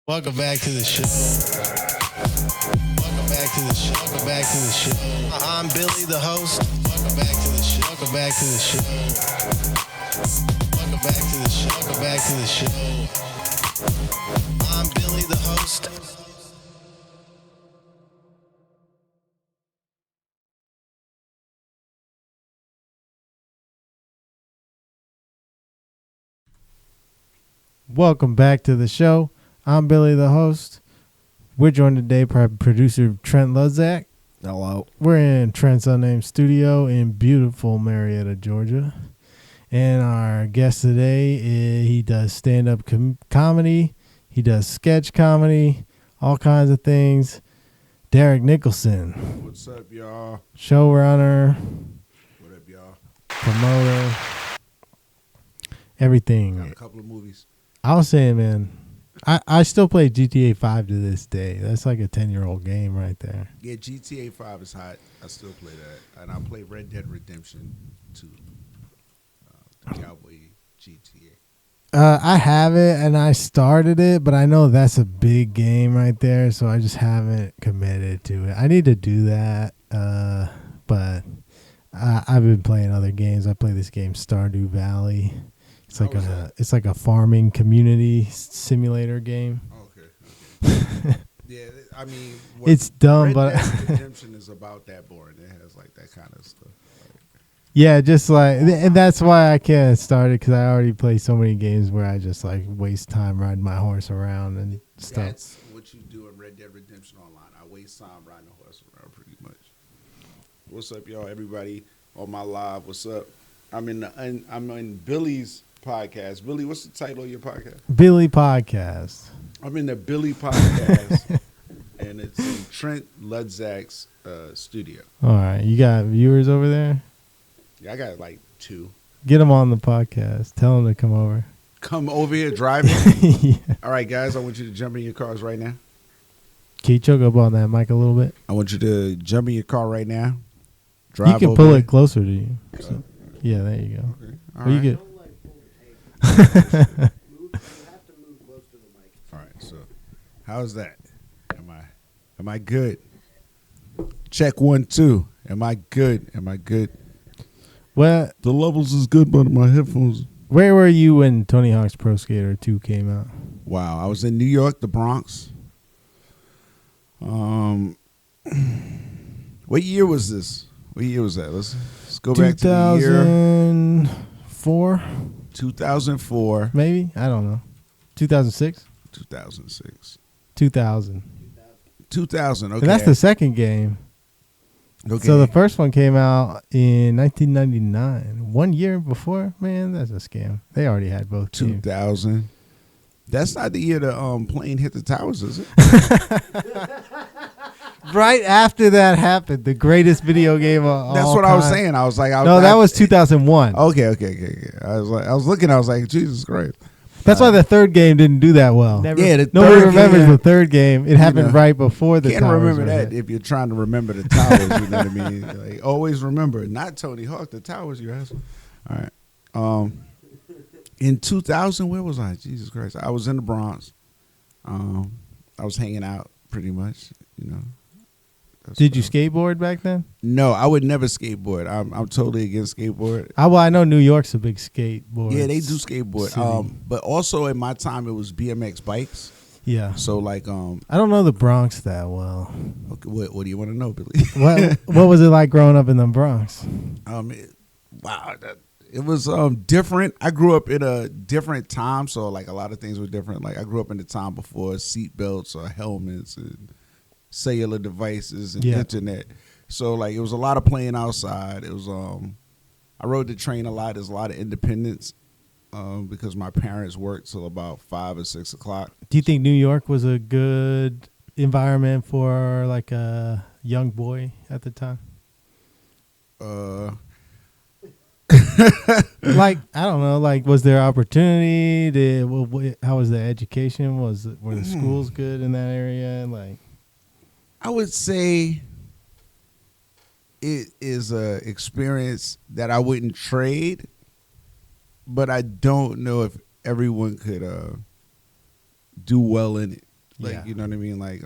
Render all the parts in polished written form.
Welcome back to the show. Welcome back to the show. Welcome back to the show. I'm Billy, the host. Welcome back to the show. Welcome back to the show. Welcome back to the show. Welcome back to the show. I'm Billy, the host. Welcome back to the show. I'm Billy, the host. We're joined today by producer Trent Ludzak. Hello. We're in Trent's unnamed studio in beautiful Marietta, Georgia. And our guest today, he does stand-up comedy. He does sketch comedy, all kinds of things. Derek Nicholson. What's up, y'all? Showrunner. What up, y'all? Promoter. Got Everything. a couple of movies. I was saying, man, I still play GTA 5 to this day. That's like a 10-year-old game right there. Yeah, GTA 5 is hot. I still play that. And I play Red Dead Redemption 2. The Cowboy GTA. I have it, and I started it, but I know that's a big game right there, so I just haven't committed to it. I need to do that, but I've been playing other games. I play this game, Stardew Valley. It's like a farming community simulator game. Okay. Yeah, I mean, It's dumb, Red but Dead Redemption is about that boring. It has like that kind of stuff. yeah, just like, and that's why I can't start it, because I already play so many games where I just like waste time riding my horse around and stuff. That's what you do in Red Dead Redemption Online. I waste time riding a horse around pretty much. What's up, y'all? Everybody on my live. What's up? I'm in Billy's podcast. Billy, what's the title of your podcast? Billy Podcast. I'm in the Billy podcast, and it's in Trent Ludzak's studio. All right, you got viewers over there? Yeah, I got like 2. Get them on the podcast. Tell them to come over. Come over here driving. Yeah. All right, guys, I want you to jump in your cars right now. Can you choke up on that mic a little bit? I want you to jump in your car right now. Drive You can over pull here. it closer to you. So, yeah, there you go. Okay. All Well, right. you All right, so how's that? Am I good? Check 1, 2. Am I good? Well, The levels is good, but my headphones. where were you when Tony Hawk's Pro Skater 2 came out? Wow, I was in New York, the Bronx. What year was this? What year was that? Let's go back to the year 2004, 2004, maybe? I don't know. 2006? 2006, 2000. 2000. Okay, And that's the second game. okay. So the first one came out in 1999. 1 year before? Man, that's a scam. They already had both games. 2000. That's not the year the plane hit the towers, is it? Right after that happened, the greatest video game of all That's what I was time. saying. I was like, No, that was 2001. Okay. I was looking. I was like, Jesus Christ. That's why the third game didn't do that well. Yeah, the Nobody third remembers game- the third game. It happened right before the Can't towers remember were that hit. if you're trying to remember the towers. You know what I mean? Like, always remember, not Tony Hawk, the towers. You asshole. All right. In 2000, where was I? Jesus Christ, I was in the Bronx. I was hanging out pretty much. You know. Did you skateboard back then? No, I would never skateboard. I'm totally against skateboard. I know New York's a big skateboard. Yeah, they do skateboard. city. But also in my time, it was BMX bikes. Yeah. So like, I don't know the Bronx that well. okay, what do you want to know, Billy? What was it like growing up in the Bronx? It was different. I grew up in a different time, so like a lot of things were different. Like I grew up in the time before seatbelts or helmets and cellular devices and internet. So like it was a lot of playing outside. It was I rode the train a lot. There's a lot of independence because my parents worked till about 5 or 6 o'clock. Do you think New York was a good environment for like a young boy at the time? Like, I don't know. Like, was there opportunity? How was the education? Were the schools good in that area? Like, I would say it is a experience that I wouldn't trade, but I don't know if everyone could do well in it. Like, Yeah. you know what I mean? Like,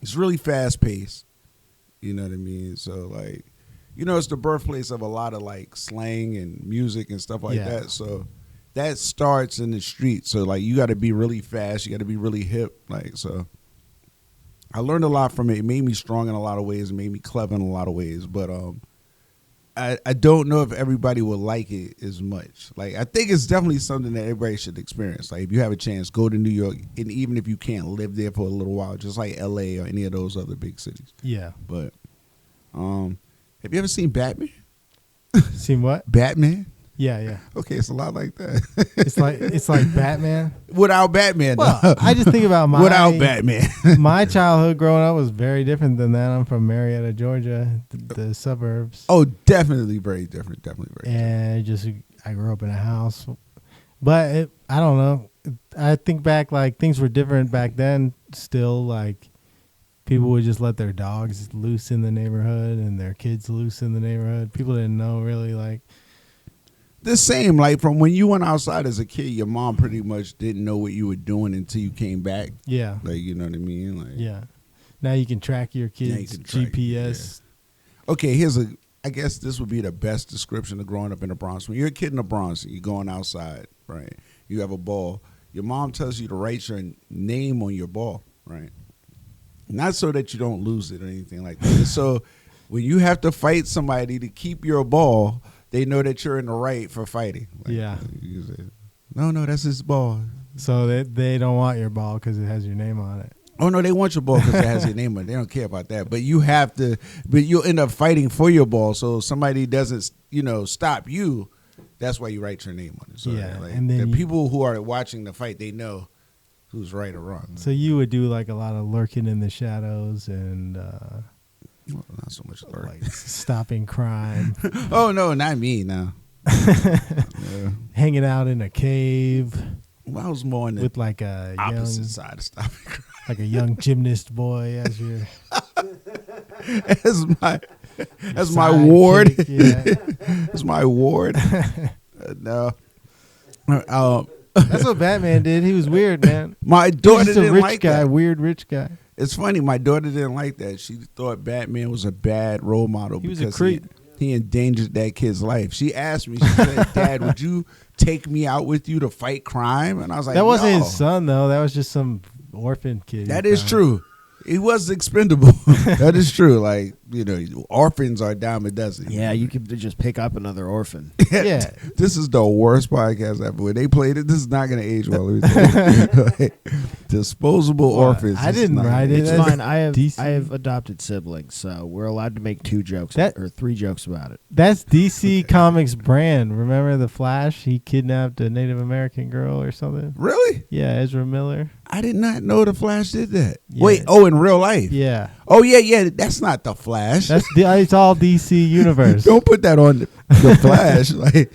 it's really fast paced. You know what I mean? So, like, you know, it's the birthplace of a lot of, like, slang and music and stuff like Yeah. that. So that starts in the street. So, like, you got to be really fast. You got to be really hip. Like, so I learned a lot from it. It made me strong in a lot of ways. It made me clever in a lot of ways. But I don't know if everybody would like it as much. Like, I think it's definitely something that everybody should experience. Like, if you have a chance, go to New York. And even if you can't live there for a little while, just like L.A. or any of those other big cities. Yeah. But have you ever seen Batman? Seen what? Batman? Yeah. Okay, it's a lot like that. It's like Batman. Without Batman, Well, though. I just think about Without Batman. my childhood growing up was very different than that. I'm from Marietta, Georgia, the suburbs. Oh, definitely very different. Definitely very different. And I grew up in a house, but I don't know. I think back, like, things were different back then. Still, like, people would just let their dogs loose in the neighborhood and their kids loose in the neighborhood. People didn't know really, like. The same, like, from when you went outside as a kid, your mom pretty much didn't know what you were doing until you came back. Yeah. Like, you know what I mean? Like, Yeah. Now you can track your kids' GPS. Okay, I guess this would be the best description of growing up in the Bronx. When you're a kid in the Bronx, you're going outside, right? You have a ball. Your mom tells you to write your name on your ball, right? Not so that you don't lose it or anything like that. So when you have to fight somebody to keep your ball, they know that you're in the right for fighting. Like, Yeah. You say, no, that's his ball. So they don't want your ball because it has your name on it. Oh, no, they want your ball because it has your name on it. They don't care about that. But you have to, but you'll end up fighting for your ball. So if somebody doesn't, stop you, that's why you write your name on it. So Yeah, like, and then the people who are watching the fight, they know who's right or wrong. So you would do, like, a lot of lurking in the shadows and Well, not so much like stopping crime, Oh, no, not me now. Yeah. hanging out in a cave Well, I was more on the with like a opposite young, side of stopping. like a young gymnast boy as your As my sidekick, ward. Yeah. As my ward. No. That's what Batman did. He was weird, man. My He daughter was just a didn't rich like guy, that. weird rich guy. It's funny. My daughter didn't like that. She thought Batman was a bad role model He was a because creep. he endangered that kid's life. She asked me, she said, Dad, would you take me out with you to fight crime? And I was like, That wasn't no. his son, though. That was just some orphan kid. That he is found. true. He was expendable. That is true. Like, orphans are a dime a dozen. Yeah, you could just pick up another orphan. Yeah. This is the worst podcast ever. When they played it, this is not going to age well. Let me tell you. Like, disposable orphans. I is didn't not write gonna it. age It's That's well. fine. I DC. have adopted siblings, so we're allowed to make 2 jokes or 3 jokes about it. That's DC Comics brand. Remember the Flash? He kidnapped a Native American girl or something. Really? Yeah, Ezra Miller. I did not know the Flash did that. Yeah. Wait, in real life? Yeah, Oh, yeah. That's not the Flash. it's all DC universe. Don't put that on the Flash. Like,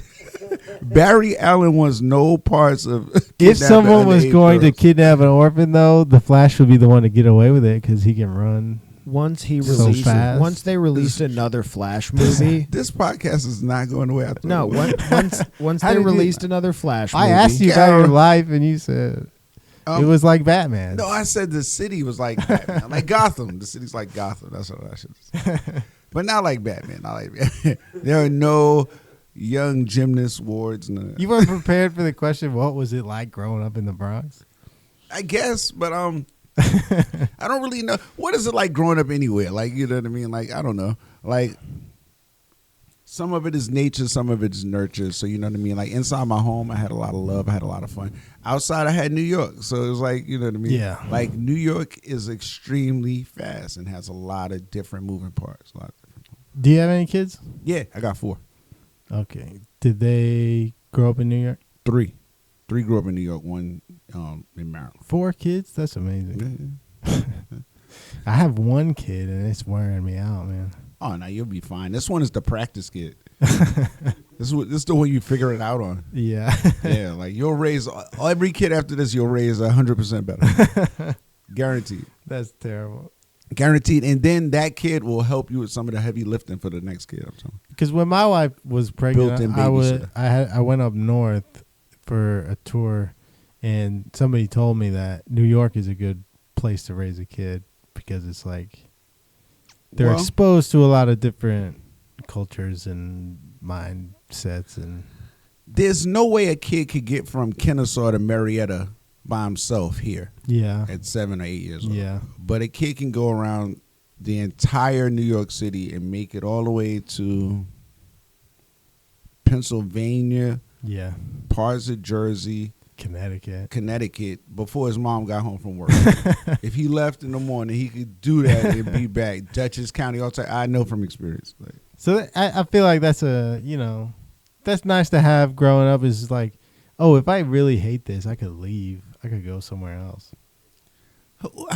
Barry Allen wants no parts of. If kidnapping someone was underage going to girls. kidnap an orphan, though, the Flash would be the one to get away with it because he can run. Once he So released, fast. once they released another Flash movie. This podcast is not going away. I thought No, it was. once How they did you- released another Flash movie. I asked you about your life, and you said it was like Batman. No, I said the city was like Batman, like Gotham. The city's like Gotham. That's what I should have said. But not like Batman. Not like Batman. There are no young gymnast wards. No. You weren't prepared for the question. What was it like growing up in the Bronx? I guess, but I don't really know. What is it like growing up anywhere? Like, you know what I mean? Like, I don't know. Like, some of it is nature, some of it is nurture. So, you know what I mean? Like, inside my home, I had a lot of love. I had a lot of fun. Outside, I had New York. So, it was like, you know what I mean? Yeah. Like, New York is extremely fast and has a lot of different moving parts. A lot of different. Do you have any kids? Yeah, I got 4. Okay. Did they grow up in New York? 3 grew up in New York, 1 in Maryland. 4 kids? That's amazing. Yeah. I have 1 kid, and it's wearing me out, man. Oh, no, you'll be fine. This one is the practice kid. This is the one you figure it out on. Yeah. Yeah, like you'll raise every kid after this. You'll raise 100% better, guaranteed, That's terrible. guaranteed. And then that kid will help you with some of the heavy lifting for the next kid. I'm telling Because when my wife was pregnant, Built-in I babysitter. went up north for a tour, And somebody told me that New York is a good place to raise a kid because it's like they're exposed to a lot of different cultures and mindsets. And there's no way a kid could get from Kennesaw to Marietta by himself here. Yeah. At 7 or 8 years old. Yeah. But a kid can go around the entire New York City and make it all the way to Pennsylvania. Yeah. Parts of Jersey. Connecticut before his mom got home from work. If he left in the morning, he could do that and be back. Dutchess County, all time. I know from experience. Like, so I feel like that's that's nice to have growing up. Is like, oh, if I really hate this, I could leave. I could go somewhere else.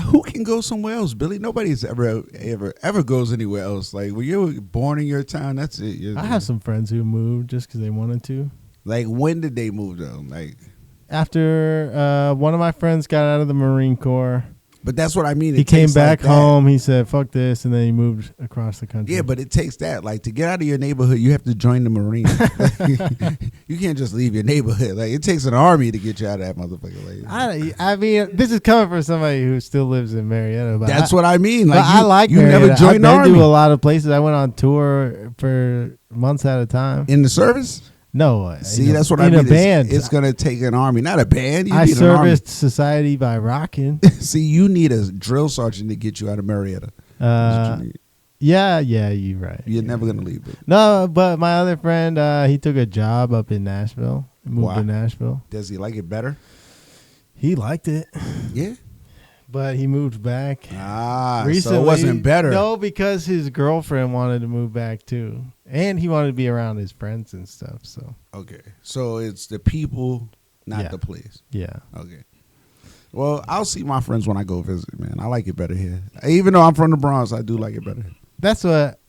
Who can go somewhere else, Billy? Nobody's ever goes anywhere else. Like when you're born in your town, that's it. I have some friends who moved just because they wanted to. Like when did they move though? Like. After one of my friends got out of the Marine Corps. But that's what I mean. He came back home. He said, fuck this. And then he moved across the country. Yeah, but it takes that. Like, to get out of your neighborhood, you have to join the Marines. You can't just leave your neighborhood. Like, it takes an army to get you out of that motherfucker. Like, I mean, this is coming from somebody who still lives in Marietta. But that's what I mean. Like, I like you Marietta. never joined the I've army. been to a lot of places. I went on tour for months at a time. In the service? No. See, that's what I mean. In a band. It's going to take an army. Not a band. I serviced society by rocking. See, you need a drill sergeant to get you out of Marietta. Yeah, you're right. You're never going to leave it. No, but my other friend, he took a job up in Nashville. Moved to Nashville. Does he like it better? He liked it. Yeah. But he moved back. Recently. So it wasn't better. No, because his girlfriend wanted to move back too. And he wanted to be around his friends and stuff. So okay. So it's the people, not the place. Yeah. Okay. Well, I'll see my friends when I go visit, man. I like it better here. Even though I'm from the Bronx, I do like it better. That's what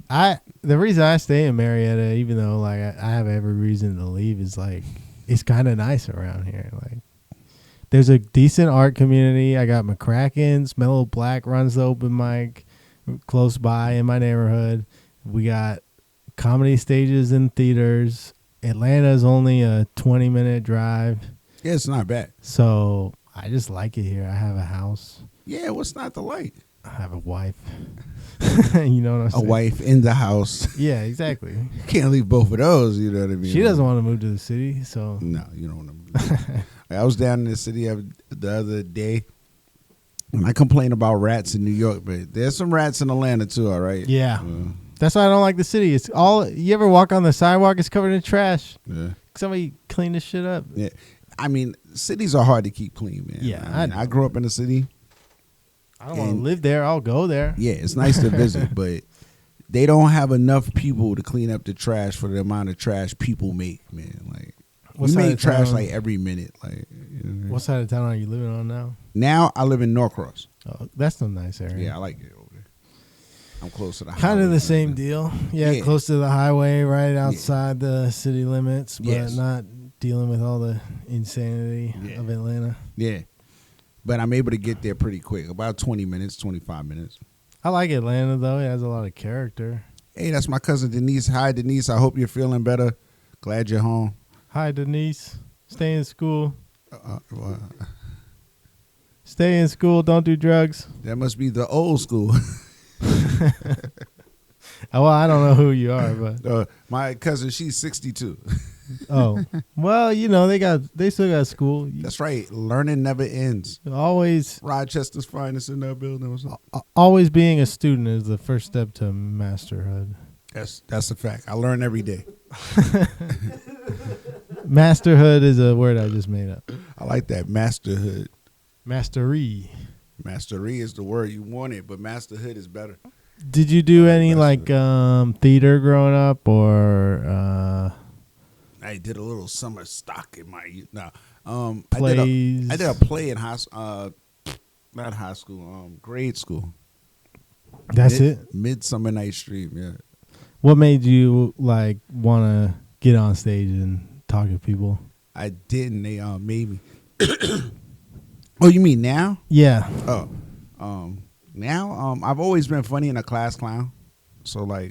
the reason I stay in Marietta, even though like I have every reason to leave, is like it's kind of nice around here. Like there's a decent art community. I got McCracken's. Mellow Black runs the open mic close by in my neighborhood. We got comedy stages in theaters. Atlanta's only a 20-minute drive. Yeah, it's not bad. So I just like it here. I have a house. Yeah, what's not to like? I have a wife. You know what I'm saying? A wife in the house. Yeah, exactly. You can't leave both of those, you know what I mean? She doesn't want to move to the city, so. No, you don't want to move to the city. I was down in the city the other day, and I complain about rats in New York, but there's some rats in Atlanta too, all right? Yeah. That's why I don't like the city. It's all, you ever walk on the sidewalk, it's covered in trash. Yeah. Somebody clean this shit up. Yeah. I mean, cities are hard to keep clean, man. Yeah. I grew up in the city. I don't want to live there. I'll go there. Yeah, it's nice to visit, but they don't have enough people to clean up the trash for the amount of trash people make, man. Like, we make trash like every minute. Like, you know. What side of town are you living on now? Now I live in Norcross. Oh, that's a nice area. Yeah, I like it over there. I'm close to the highway. Kind of the same deal. Yeah, close to the highway, right outside the city limits, but not dealing with all the insanity of Atlanta. Yeah. But I'm able to get there pretty quick, about 20 minutes, 25 minutes. I like Atlanta, though. It has a lot of character. Hey, that's my cousin Denise. Hi, Denise. I hope you're feeling better. Glad you're home. Hi, Denise. Stay in school. Stay in school. Don't do drugs. That must be the old school. Well, I don't know who you are, but my cousin, she's 62. Oh, well, you know they still got school. That's right. Learning never ends. Always Rochester's finest in that building. Always being a student is the first step to masterhood. That's a fact. I learn every day. Masterhood is a word I just made up. I like that. Masterhood. Mastery. Mastery is the word you wanted, but masterhood is better. Did you do any theater growing up, or I did a little summer stock in my youth. Plays? I did a play in not high school, grade school. That's it? Midsummer Night's Dream, yeah. What made you want to get on stage and talk to people? I didn't. They made me. Oh, you mean now? Yeah. Oh, now I've always been funny and a class clown, so I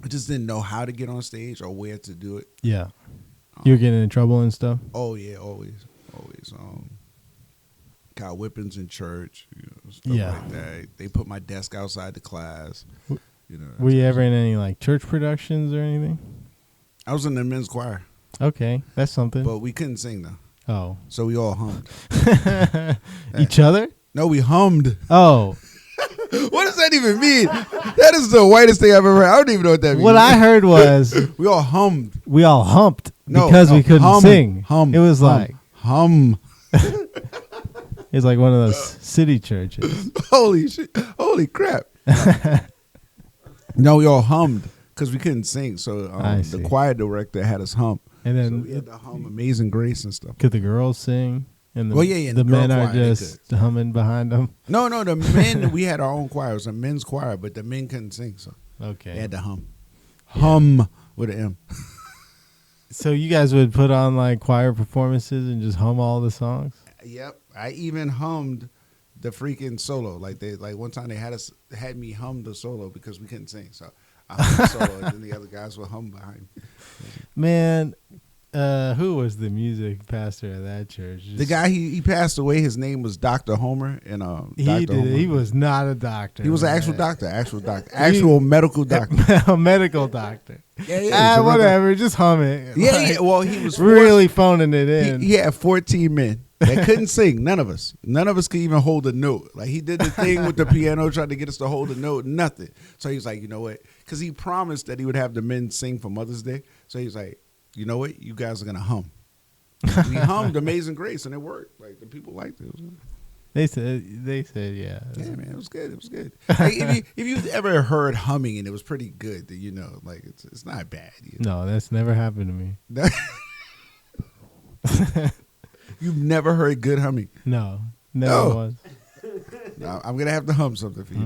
just didn't know how to get on stage or where to do it. Yeah. You were getting in trouble and stuff? Oh yeah, always. always. Got whippings in church, stuff like that. They put my desk outside the class. Were you ever in any like church productions or anything? I was in the men's choir. Okay, that's something. But we couldn't sing though. Oh. So we all hummed. Each other? No, we hummed. Oh. What does that even mean? That is the whitest thing I've ever heard. I don't even know what that means. What I heard was we all hummed. We all humped because we couldn't sing. It was like hum. It's like one of those city churches. Holy shit! Holy crap! No, we all hummed because we couldn't sing. So the choir director had us hum. And then so we had to hum Amazing Grace and stuff. Could the girls sing? And the the men are just humming behind them? No, the men, we had our own choir. It was a men's choir, but the men couldn't sing. So they had to hum. Yeah. Hum with an M. So you guys would put on like choir performances and just hum all the songs? Yep. I even hummed the freaking solo. Like one time they had me hum the solo because we couldn't sing. So I hummed the solo and then the other guys would hum behind me. Man, who was the music pastor of that church? The guy he passed away. His name was Dr. Homer, and he was not a doctor. He was an actual doctor, actual medical doctor, a medical doctor. Yeah, whatever, just hum it. Yeah. Well, he was really phoning it in. He had 14 men that couldn't sing. None of us could even hold a note. Like he did the thing with the piano, trying to get us to hold a note. Nothing. So he's like, you know what? Because he promised that he would have the men sing for Mother's Day. So he's like, you know what? You guys are gonna hum. We hummed Amazing Grace, and it worked. Like the people liked it. They said, yeah. Yeah, man, it was good. It was good. Like, if you've ever heard humming and it was pretty good, then like it's not bad. No, that's never happened to me. You've never heard good humming? No, never was. No, I'm gonna have to hum something for you.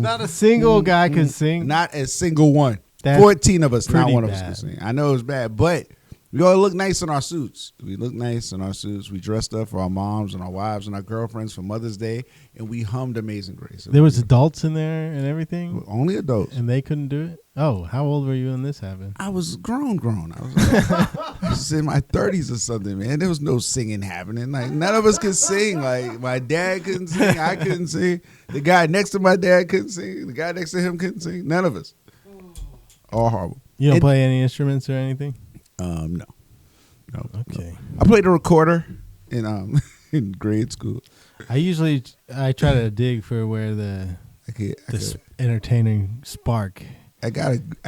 Not a single guy can sing. Not a single one. 14 of us. Not one of us can sing. I know it's bad, but we all look nice in our suits. We look nice in our suits. We dressed up for our moms and our wives and our girlfriends for Mother's Day, and we hummed Amazing Grace. There was adults in there and everything? Only adults. And they couldn't do it? Oh, how old were you when this happened? I was grown. I was in my 30s or something, man. There was no singing happening. Like, none of us could sing. Like, my dad couldn't sing. I couldn't sing. The guy next to my dad couldn't sing. The guy next to him couldn't sing. None of us. All horrible. You don't play any instruments or anything? No. Okay. I played a recorder in in grade school. I try to dig for where the entertaining spark. I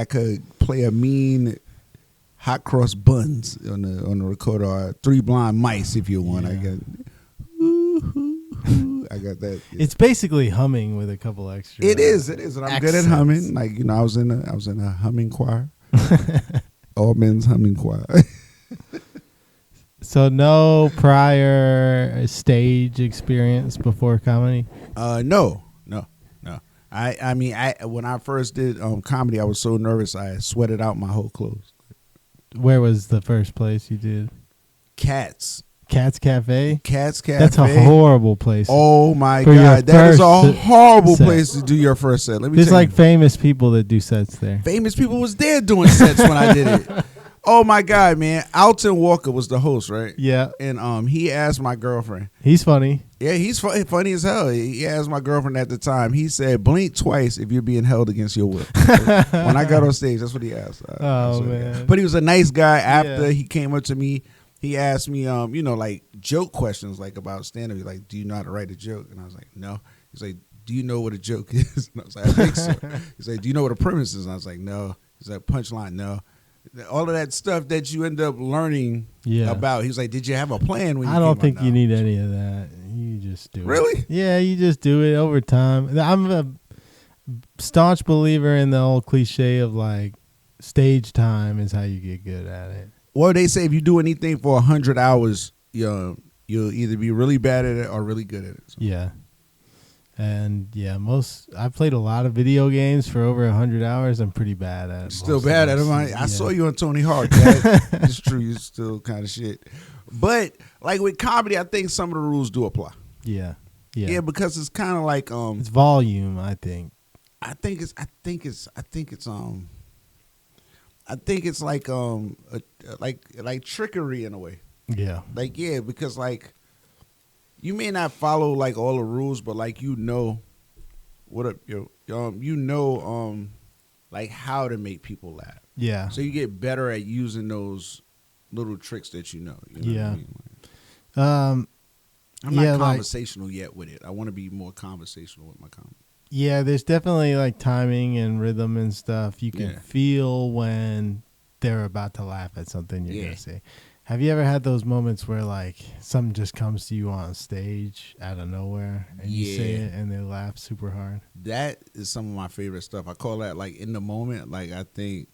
could play a mean hot cross buns on the recorder, or Three Blind Mice if you want. Yeah. I got that. Yeah. It's basically humming with a couple extra. It is, and I'm good at humming. Like I was in a humming choir, all men's humming choir. So no prior stage experience before comedy? No. I mean, when I first did comedy, I was so nervous I sweated out my whole clothes. Where was the first place you did? Cat's Cafe? Cat's Cafe. That's a horrible place. Oh my God. That is a horrible place to do your first set. Let me There's like famous people that do sets there. Famous people was there doing sets when I did it. Oh my God, man. Alton Walker was the host, right? Yeah. And he asked my girlfriend. He's funny. Yeah, he's funny as hell. He asked my girlfriend at the time. He said, blink twice if you're being held against your will. When I got on stage, that's what he asked. Man. But he was a nice guy. After he came up to me, he asked me, like joke questions, like about stand-up. He's like, do you know how to write a joke? And I was like, no. He's like, do you know what a joke is? And I was like, I think so. He's like, do you know what a premise is? And I was like, no. He's like, punchline, no. All of that stuff that you end up learning about. He's like, did you have a plan when you I don't think you need any of that. You just do it. Really? Yeah, you just do it over time. I'm a staunch believer in the old cliche of like stage time is how you get good at it. Well, they say if you do anything for 100 hours, you'll either be really bad at it or really good at it. So. Yeah. And I've played a lot of video games for over 100 hours. I'm pretty bad at it. Still bad at them. I saw you on Tony Hawk. It's true. You're still kind of shit. But like with comedy, I think some of the rules do apply. Yeah. Yeah, because it's kind of like it's volume, I think. I think it's I think it's like like trickery in a way. Yeah. Like because like you may not follow like all the rules, but like what up like how to make people laugh. Yeah. So you get better at using those little tricks that you know. You know Yeah. what I mean? I'm not yeah, conversational yet with it. I want to be more conversational with my comedy. Yeah, there's definitely like timing and rhythm and stuff. You can feel when they're about to laugh at something you're gonna say. Have you ever had those moments where like something just comes to you on stage out of nowhere and you say it and they laugh super hard? That is some of my favorite stuff. I call that like in the moment. Like I think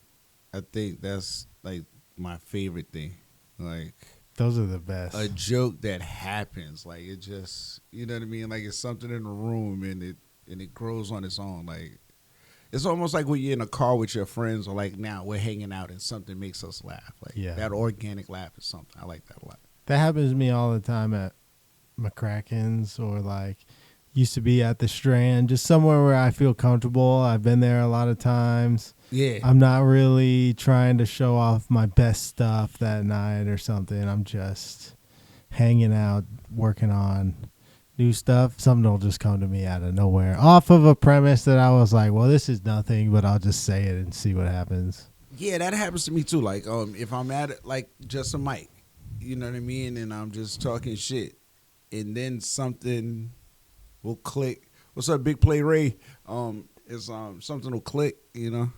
that's like my favorite thing. Like those are the best. A joke that happens, like it just, you know what I mean? Like it's something in the room and it grows on its own. Like it's almost like when you're in a car with your friends, or like now we're hanging out and something makes us laugh. Like that organic laugh is something. I like that a lot. That happens to me all the time at McCracken's, or like used to be at the Strand, just somewhere where I feel comfortable. I've been there a lot of times. Yeah. I'm not really trying to show off my best stuff that night or something. I'm just hanging out, working on new stuff. Something will just come to me out of nowhere off of a premise that I was like, well, this is nothing, but I'll just say it and see what happens. Yeah, that happens to me too. Like if I'm at like just a mic, you know what I mean, and I'm just talking shit, and then something will click. What's up, Big Play Ray? Something will click, you know.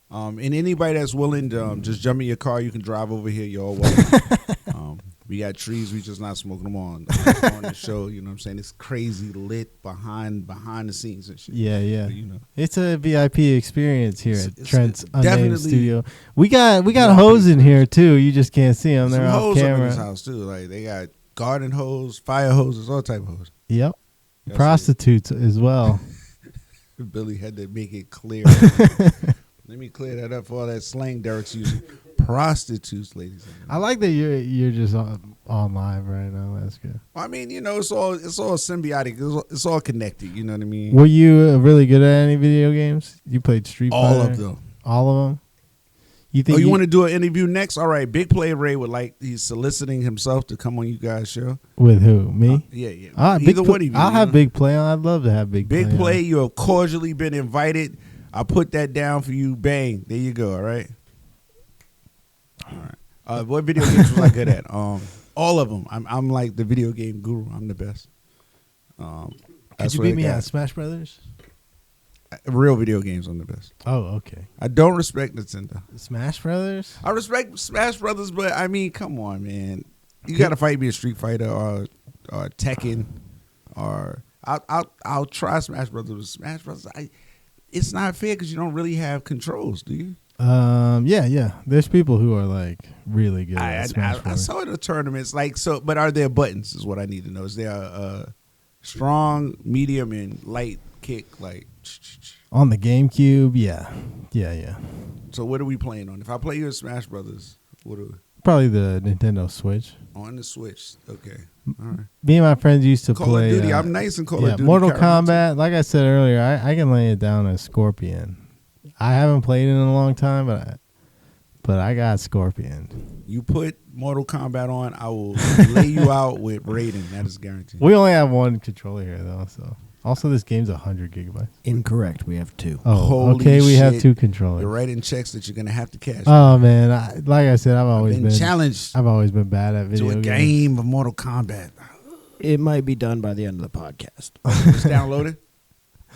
And anybody that's willing to just jump in your car, you can drive over here. You're all welcome. We got trees. We just not smoking them on the show. You know what I'm saying? It's crazy lit behind the scenes and shit. Yeah. But, you know, it's a VIP experience here at Trent's Unnamed definitely Studio. We got hoes in here too. You just can't see them. They're off camera. Up in this house too. Like they got garden hose, fire hoses, all type of hose. Yep. That's prostitutes as well. Billy had to make it clear. Let me clear that up for all that slang Derek's using. Prostitutes, ladies. I like that you're just on live right now. That's good. I mean, you know, it's all symbiotic. It's all connected. You know what I mean? Were you really good at any video games? You played Street Fighter? All of them. All of them? You think? You want to do an interview next? All right, Big Play Ray he's soliciting himself to come on you guys' show. With who? Me? Yeah. Either one of you. I'll have Big Play on. I'd love to have Big Play. Big Play, you have cordially been invited. I put that down for you. Bang. There you go. All right. What video games was I good at? All of them. I'm like the video game guru. I'm the best. Could you beat me at Smash Brothers? Real video games, I'm the best. Oh, okay. I don't respect Nintendo. Smash Brothers? I respect Smash Brothers, but I mean, come on, man. You got to fight me a Street Fighter or Tekken, or I'll try Smash Brothers. Smash Brothers, it's not fair because you don't really have controls, do you? Yeah. There's people who are like really good at Smash Brothers. I saw it in the tournaments, like so. But are there buttons? Is what I need to know. Is there a strong, medium, and light kick like? On the GameCube, yeah. So what are we playing on? If I play you in Smash Brothers, what do we? Probably the Nintendo Switch. On the Switch, okay. All right. Me and my friends used to play Call of Duty. I'm nice in Call of Duty. Mortal Kombat. Like I said earlier, I can lay it down as Scorpion. I haven't played it in a long time, but I got Scorpion. You put Mortal Kombat on, I will lay you out with Raiden. That is guaranteed. We only have one controller here, though. So also, this game's 100 gigabytes. Incorrect. We have 2. Oh, holy okay. We shit. have 2 controllers. You're writing checks that you're gonna have to cash. Oh man, like I said, I've always been challenged. I've always been bad at video to a games. game of Mortal Kombat. It might be done by the end of the podcast. It's downloaded.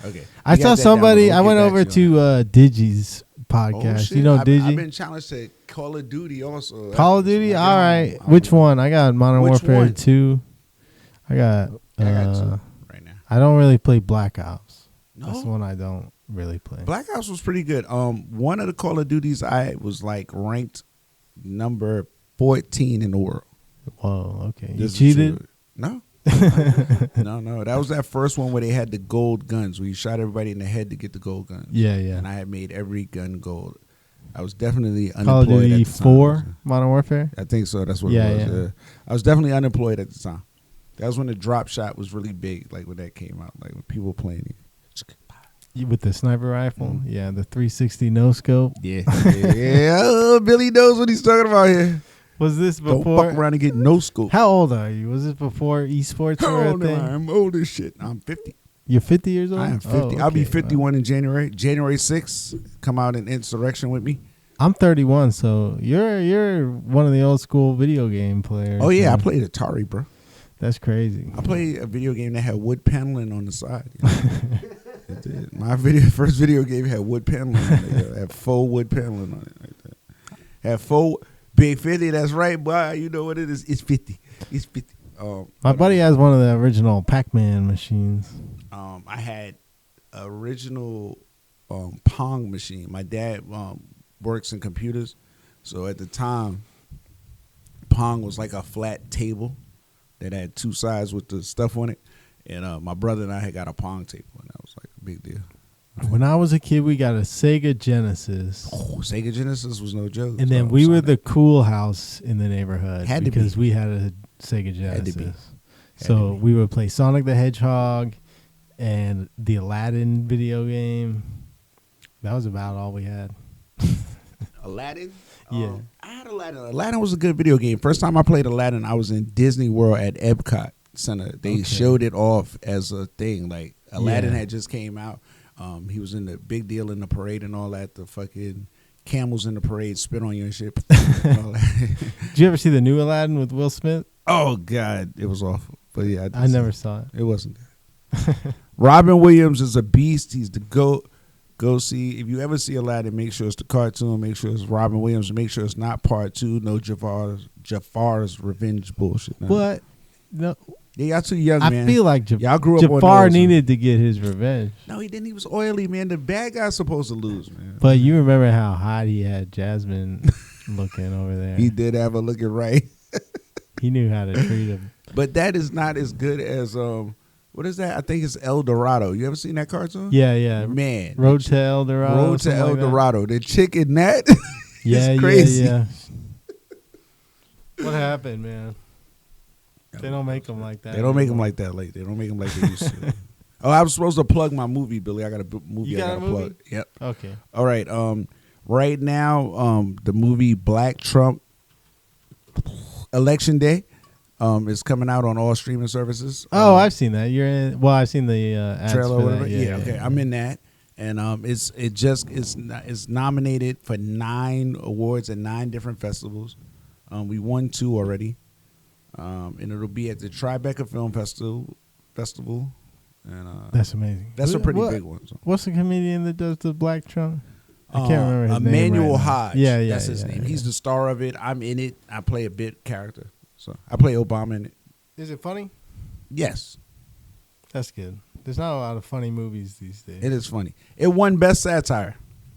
Okay. I saw somebody. I went over to Digi's podcast. Oh, you know Digi? I've been challenged to Call of Duty also. Call of Duty? All right. Which one? I got Modern Warfare 2. I got 2 right now. I don't really play Black Ops. No? That's the one I don't really play. Black Ops was pretty good. One of the Call of Duties I was like ranked number 14 in the world. Whoa, okay. You This is cheated? true. No. No. That was that first one where they had the gold guns, where you shot everybody in the head to get the gold guns. Yeah. And I had made every gun gold. I was definitely unemployed. Call of Duty at the 4, time. Modern Warfare? I think so. That's what it was. Yeah. I was definitely unemployed at the time. That was when the drop shot was really big, like when that came out, like when people were playing it. With the sniper rifle, yeah, the 360 no scope. Yeah. Billy knows what he's talking about here. Was this Don't before? fuck around and get no scope. How old are you? Was this before esports were a thing? I'm old as shit. I'm 50. You're 50 years old? I am 50. Oh, I'll be okay, 51 in January. January 6th, come out in Insurrection with me. I'm 31, so you're one of the old school video game players. Oh, yeah. I so played Atari, bro. That's crazy. I played a video game that had wood paneling on the side. You know? It did. My first video game had wood paneling on it. It had faux wood paneling on it. Like that. Had faux big 50. That's right, boy. You know what it is. It's 50. It's 50. My buddy has one of the original Pac-Man machines. I had original Pong machine. My dad works in computers, so at the time, Pong was like a flat table that had two sides with the stuff on it. And my brother and I had got a Pong table, and that was like a big deal. When I was a kid, we got a Sega Genesis. Oh, Sega Genesis was no joke. And then we were the cool house in the neighborhood Had to because be. we had a Sega Had to be. Genesis. So we would play Sonic the Hedgehog and the Aladdin video game. That was about all we had. Aladdin? Yeah. I had Aladdin. Aladdin was a good video game. First time I played Aladdin, I was in Disney World at Epcot Center. They showed it off as a thing. Like, Aladdin had just came out. He was in the big deal in the parade and all that. The fucking camels in the parade spit on you and shit. And all that. Did you ever see the new Aladdin with Will Smith? Oh, God. It was awful. But yeah, I never saw it. It wasn't good. Robin Williams is a beast. He's the GOAT. Go see. If you ever see Aladdin, make sure it's the cartoon. Make sure it's Robin Williams. Make sure it's not part 2. No Jafar's revenge bullshit. No. What? No. Yeah, y'all too young, man. I feel like y'all grew up on Jafar those, needed to get his revenge. No, he didn't. He was oily, man. The bad guy's supposed to lose, man. But you remember how hot he had Jasmine looking over there. He did have a looking right. He knew how to treat him. But that is not as good as what is that? I think it's El Dorado. You ever seen that cartoon? Yeah, yeah. Man. Road to El Dorado. Road to El Dorado. The chick in that yeah, is crazy. Yeah. What happened, man? They don't make them like that. They don't make them like that. Like they don't make them like they used to. Oh, I was supposed to plug my movie, Billy. I got a movie. You got a movie? Plug. Yep. Okay. All right. Right now, the movie Black Trump Election Day is coming out on all streaming services. Oh, I've seen that. You're in. Well, I've seen the ads trailer. for Or whatever. that. Yeah. Okay. I'm in that, and it's nominated for 9 awards at 9 different festivals. We won 2 already. And it'll be at the Tribeca Film Festival. And that's amazing. That's a pretty big one. So. What's the comedian that does the Black Trump? I can't remember his name. Emmanuel right now. Hodge. Yeah, That's his name. Yeah. He's the star of it. I'm in it. I play a bit character. So I play Obama in it. Is it funny? Yes. That's good. There's not a lot of funny movies these days. It is funny. It won Best Satire.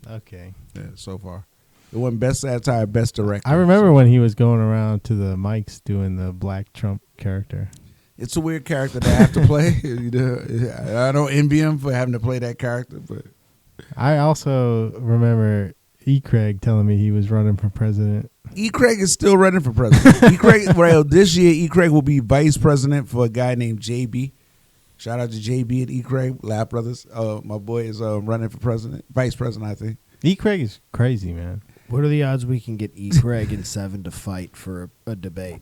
Okay. Yeah, so far. It won Best Satire, Best Director. I remember when he was going around to the mics doing the Black Trump character. It's a weird character to have to play. You know, I don't envy him for having to play that character, but I also remember E. Craig telling me he was running for president. E. Craig is still running for president. E. Craig, well, this year E. Craig will be vice president for a guy named JB. Shout out to JB and E. Craig, Laugh Brothers. My boy is running for president, vice president, I think. E. Craig is crazy, man. What are the odds we can get E. Craig and Seven to fight for a debate?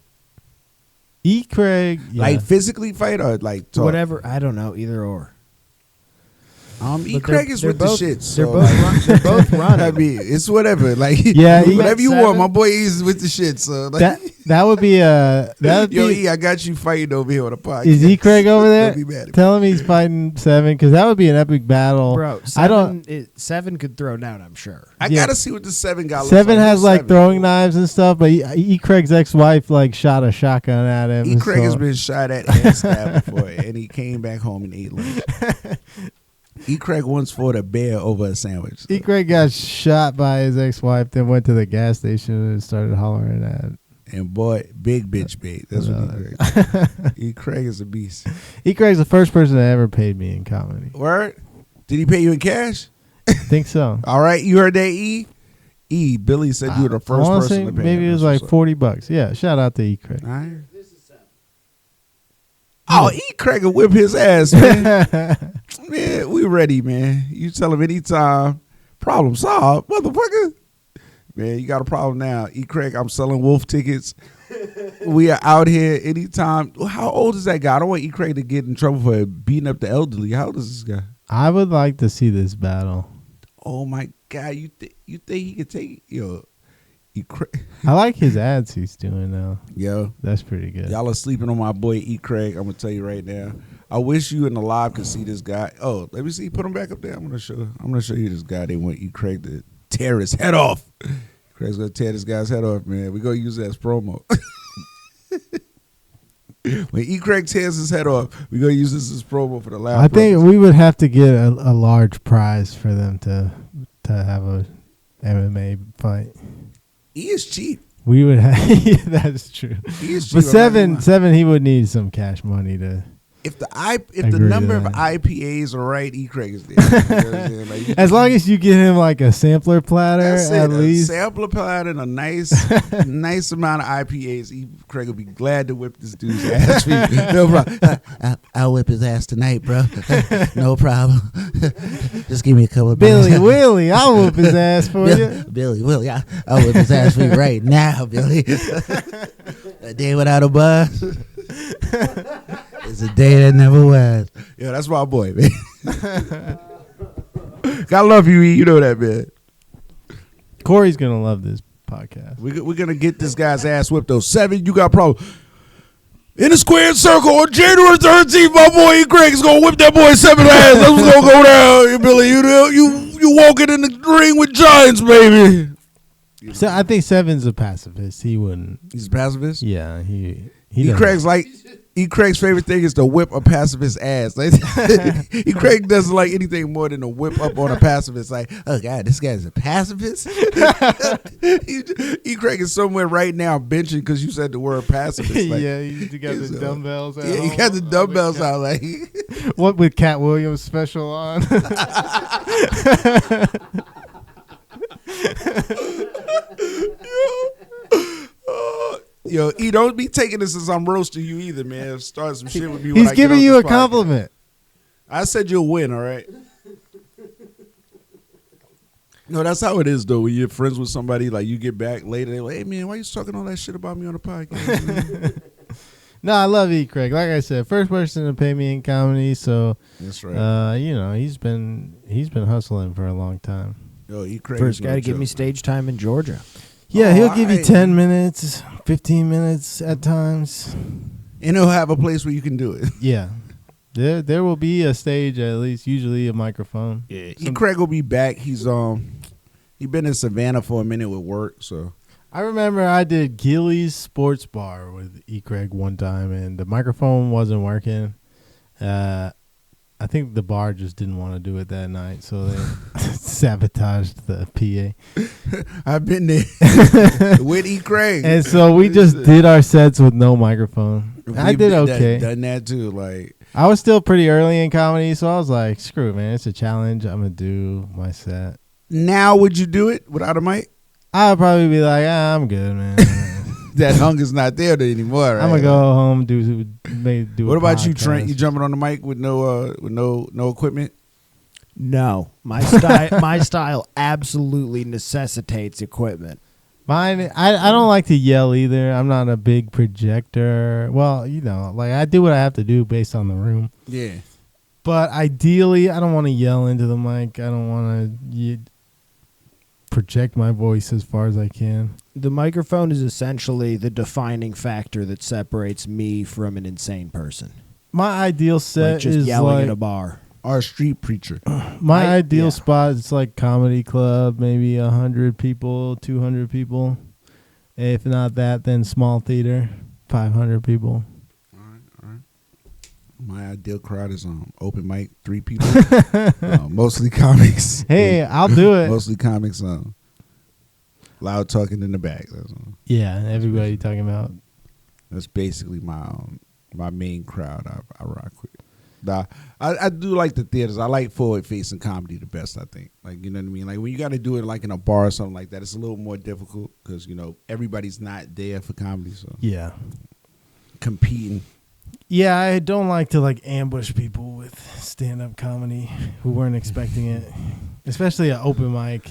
E. Craig, yeah. Like physically fight or like talk? Whatever. I don't know. Either or. E. Craig is with both, the shit. They're So both running. I mean, it's whatever. Like, Yeah, whatever you Seven? want. My boy is with the shit. So like, that would be a yo, E, I got you fighting over here on the podcast. Is E. Craig over there? Don't be mad at me. Tell him he's fighting Seven because that would be an epic battle. Bro, Seven could throw down, I'm sure. I gotta see what the 7 guy looks Seven like. has Who's like 7? throwing knives and stuff, but E. Craig's ex-wife like shot a shotgun at him. E. Craig so- has been shot at and stabbed before, and he came back home and ate lunch. E. Craig once fought a bear over a sandwich. So. E. Craig got shot by his ex-wife, then went to the gas station and started hollering at. And boy, big bitch bait. That's what E. Craig is a beast. E. Craig's the first person that ever paid me in comedy. Word? Did he pay you in cash? I think so. All right, you heard that, E? E, Billy said you were the first I wanna person say to pay maybe him. it was That's like what's up. $40. Yeah, shout out to E. Craig. All right. Oh, E. Craig will whip his ass, man. Man, we ready, man. You tell him anytime. Problem solved, motherfucker. Man, you got a problem now. E. Craig, I'm selling wolf tickets. We are out here anytime. How old is that guy? I don't want E. Craig to get in trouble for beating up the elderly. How old is this guy? I would like to see this battle. Oh my God, you think he could take E. Craig? I like his ads he's doing now. Yo, that's pretty good. Y'all are sleeping on my boy E. Craig. I'm gonna tell you right now. I wish you in the live could see this guy. Oh, let me see. Put him back up there. I'm gonna show you this guy. They want E. Craig to tear his head off. Craig's gonna tear this guy's head off, man. We're gonna use that as promo. When E. Craig tears his head off, we're gonna use this as promo for the last. I think we would have to get a large prize for them to have a MMA fight. He is cheap. We would have. That's true. He is cheap. But seven, he would need some cash money to. If the number of IPAs are right, E. Craig is there. You know what I'm saying? Like, as long as you get him like a sampler platter, at least a sampler platter and a nice amount of IPAs, E. Craig will be glad to whip this dude's ass. No problem. I'll whip his ass tonight, bro. No problem. Just give me a couple of Billy Willig, I'll whip his ass for you. Billy Willig, I'll whip his ass for you right now, Billy. A day without a buzz. It's a day that never was. Yeah, that's my boy, man. God love you, E. You know that, man. Corey's gonna love this podcast. We're gonna get this guy's ass whipped though. 7, you got a problem. In a squared circle on January 13th, my boy E. Craig is gonna whip that boy 7 ass. That's what's gonna go down, Billy. You walking in the ring with giants, baby. So I think 7's a pacifist. He wouldn't. He's a pacifist. Yeah, he E. Craig's favorite thing is to whip a pacifist ass. Like, E. Craig doesn't like anything more than to whip up on a pacifist. Like, oh God, this guy's a pacifist. E. Craig is somewhere right now benching because you said the word pacifist. Like, yeah, you got the dumbbells out. Yeah, you got the dumbbells out. Like, what with Cat Williams special on? Yo, E, don't be taking this as I'm roasting you either, man. Start some shit with me. He's giving you a compliment. I said you'll win, all right? No, that's how it is, though. When you're friends with somebody, like you get back later, they're like, hey, man, why you talking all that shit about me on the podcast? No, I love E. Craig. Like I said, first person to pay me in comedy, so that's right. He's been hustling for a long time. Yo, E. Craig first guy to give me stage time in Georgia. Yeah, he'll give you 10 minutes, 15 minutes at times. And he'll have a place where you can do it. Yeah. There will be a stage at least, usually a microphone. Yeah. E. Craig will be back. He's he been in Savannah for a minute with work, so. I remember I did Gilly's Sports Bar with E. Craig one time, and the microphone wasn't working. I think the bar just didn't want to do it that night, so they sabotaged the PA. I've been there with E. Craig. And so we just did our sets with no microphone. I did okay. Done that too. Like, I was still pretty early in comedy, so I was like, screw it, man. It's a challenge. I'm going to do my set. Now would you do it without a mic? I would probably be like, I'm good, man. That hunger's not there anymore, right? I'm gonna go home do. What about you, Trent? You jumping on the mic with no equipment? No, my style absolutely necessitates equipment. Mine, I don't like to yell either. I'm not a big projector. Well, like I do what I have to do based on the room. Yeah. But ideally, I don't want to yell into the mic. I don't want to project my voice as far as I can. The microphone is essentially the defining factor that separates me from an insane person. My ideal set just is yelling like at a bar. Our street preacher. My ideal spot is like comedy club, maybe 100 people, 200 people. If not that, then small theater, 500 people. All right. My ideal crowd is open mic, 3 people, mostly comics. Hey, I'll do it. Mostly comics. Loud talking in the back. Yeah, everybody talking about. That's basically my main crowd. I rock with. Nah, I do like the theaters. I like forward facing comedy the best. I think, like, you know what I mean. Like when you got to do it like in a bar or something like that, it's a little more difficult because everybody's not there for comedy. So yeah, competing. Yeah, I don't like to like ambush people with stand-up comedy who weren't expecting it, especially an open mic.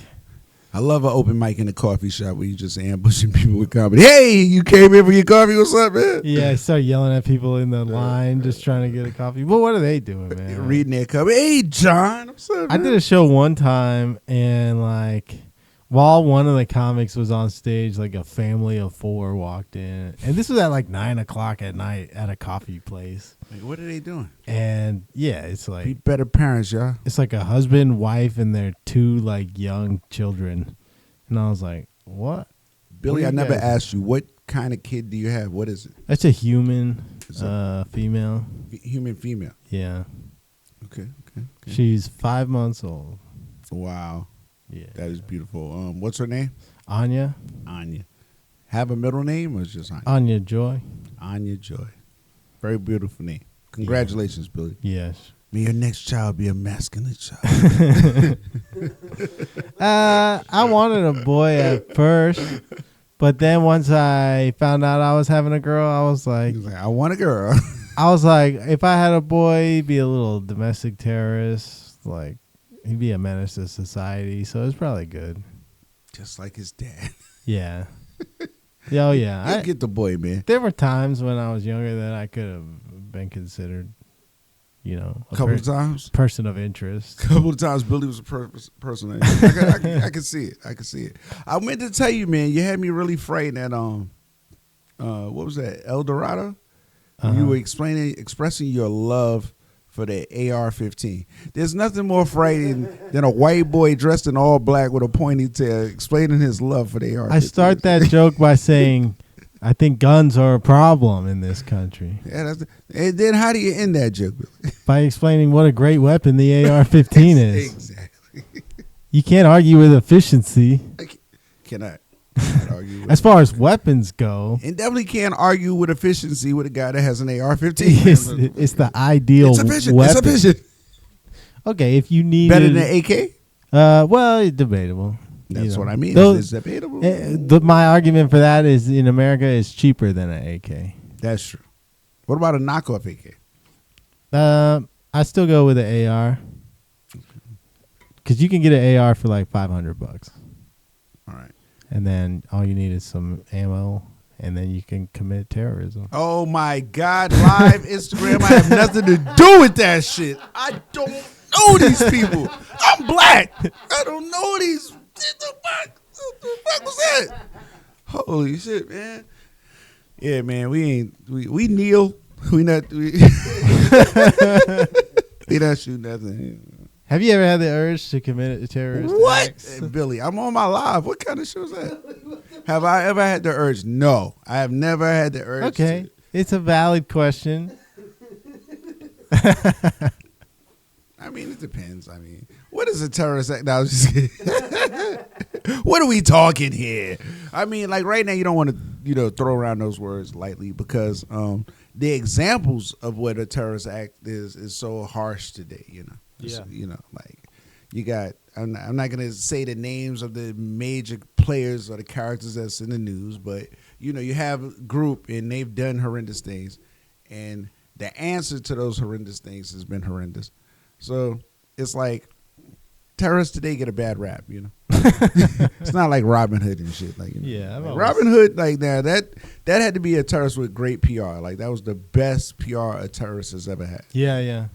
I love an open mic in a coffee shop where you just ambushing people with comedy. Hey, you came here for your coffee? What's up, man? Yeah, I start yelling at people in the line just trying to get a coffee. But what are they doing, man? Reading their copy. Hey, John. What's up, man? I did a show one time, and like while one of the comics was on stage, like a family of 4 walked in, and this was at like 9:00 at night at a coffee place. Like, what are they doing? And yeah, it's Be like better parents, y'all. it's like a husband, wife, and their 2 like young children, and I was like, what? Billy, What I do you never guys- asked you, what kind of kid do you have? What is it? That's a human, Is it- female. Human, female. Yeah, Okay. she's 5 months old. Wow. Yeah, That is beautiful. What's her name? Anya, Anya. Have a middle name or just Anya? Anya Joy. Anya Joy. Very beautiful name. Congratulations, Billy. Yes. May your next child be a masculine child. I wanted a boy at first, but then once I found out I was having a girl, I was like, He's like, I want a girl. if I had a boy, he'd be a little domestic terrorist, like he'd be a menace to society. So it's probably good. Just like his dad. Yeah. Oh yeah. You'll get the boy, man. There were times when I was younger that I could have been considered, A couple of times. person of interest. Couple of times, Billy was a person. I can see it. I can see it. I meant to tell you, man. You had me really frightened at what was that? El Dorado. You were expressing your love for the AR-15. There's nothing more frightening than a white boy dressed in all black with a ponytail explaining his love for the AR-15. I start that joke by saying, I think guns are a problem in this country. Yeah, and then how do you end that joke, Billy? By explaining what a great weapon the AR-15 is. Exactly. You can't argue with efficiency. Cannot argue with As far as weapons go, and definitely can't argue with efficiency with a guy that has an AR-15. it's the ideal It's efficient. weapon. It's efficient. Okay, if you need Better than an AK? well, it's debatable. That's what I mean. Those- It's debatable. my argument for that is in America is cheaper than an AK. That's true. What about a knockoff AK? I still go with the AR because you can get an AR for like $500, All right. and then all you need is some ammo, and then you can commit terrorism. Oh my God! Live Instagram. I have nothing to do with that shit. I don't know these people. I'm black. I don't know these. What the fuck was that? Holy shit, man. Yeah, man. We kneel. We not shoot nothing. Have you ever had the urge to commit a terrorist What? acts? Hey, Billy, I'm on my live. What kind of show is that? Have I ever had the urge? No. I have never had the urge. Okay, it's a valid question. I mean, it depends. I mean, what is a terrorist act? No, I was just kidding. What are we talking here? I mean, like right now, you don't want to, throw around those words lightly because the examples of what a terrorist act is so harsh today. Yeah. Like you got. I'm not gonna say the names of the major players or the characters that's in the news, but you have a group and they've done horrendous things, and the answer to those horrendous things has been horrendous. So it's like terrorists today get a bad rap, It's not like Robin Hood and shit, like Yeah, I've like always- Robin Hood, like now that had to be a terrorist with great PR. Like that was the best PR a terrorist has ever had. Yeah.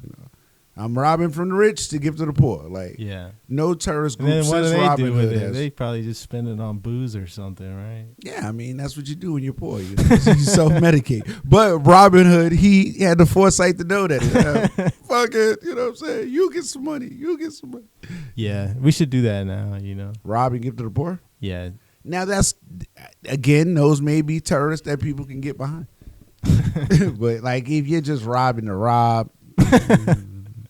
I'm robbing from the rich to give to the poor. Like Yeah. no terrorist And group then what do since they Robin do with Hood it? has. They probably just spend it on booze or something, right? Yeah, I mean that's what you do when you're poor. You self-medicate. But Robin Hood, he had the foresight to know that. Fuck it, you know what I'm saying? You get some money. You get some money. Yeah, we should do that now, Rob and give to the poor. Yeah. Now that's again, those may be terrorists that people can get behind. But like if you're just robbing to rob,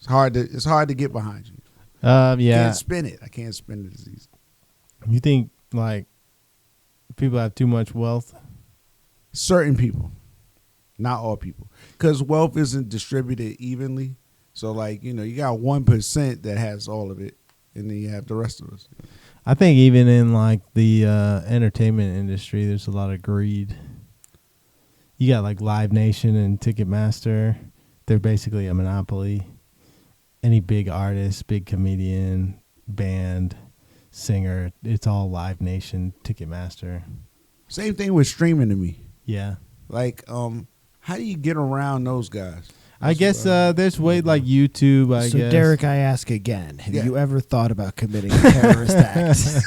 it's hard to get behind you. Yeah. Can't spin it. I can't spin the disease. You think like people have too much wealth? Certain people, not all people, because wealth isn't distributed evenly. So like you got 1% that has all of it, and then you have the rest of us. I think even in like the entertainment industry, there's a lot of greed. You got like Live Nation and Ticketmaster. They're basically a monopoly. Any big artist, big comedian, band, singer, it's all Live Nation, Ticketmaster. Same thing with streaming to me. Yeah. Like, how do you get around those guys? I guess there's way like YouTube, I So guess. Derek, I ask again: have Yeah. you ever thought about committing a terrorist act?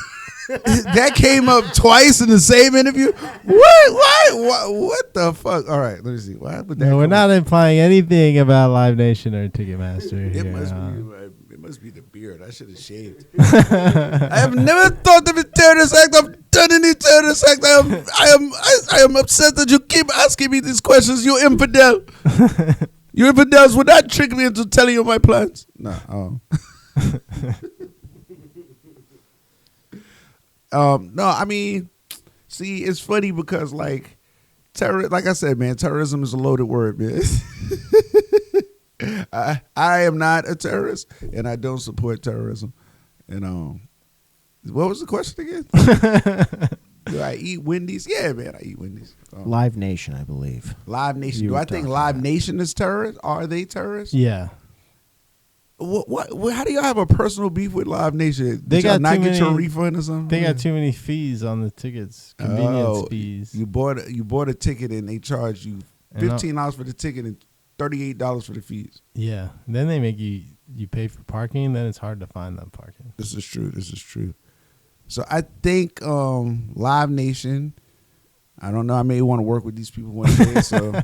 That came up twice in the same interview. What the fuck? All right, let me see. What happened? No, we're not implying anything about Live Nation or Ticketmaster It here. must be the beard. I should have shaved. I have never thought of a terrorist act. I've done any terrorist act. I am upset that you keep asking me these questions. You infidel. You infidels would not trick me into telling you my plans. No. No, I mean, see, it's funny because like like I said, man, terrorism is a loaded word, man. I am not a terrorist, and I don't support terrorism. And what was the question again? Do I eat Wendy's? Yeah, man, I eat Wendy's. Live Nation, I believe. Live Nation. You Do were I think talking Live about. Nation is terrorists? Are they terrorists? Yeah. What? How do y'all have a personal beef with Live Nation? They Did y'all got not too get your many- refund or something? They got too many fees on the tickets, convenience fees. You bought a ticket and they charged you And $15 for the ticket and $38 for the fees. Yeah. Then they make you pay for parking, then it's hard to find that parking. This is true. So I think Live Nation. I don't know. I may want to work with these people one day. So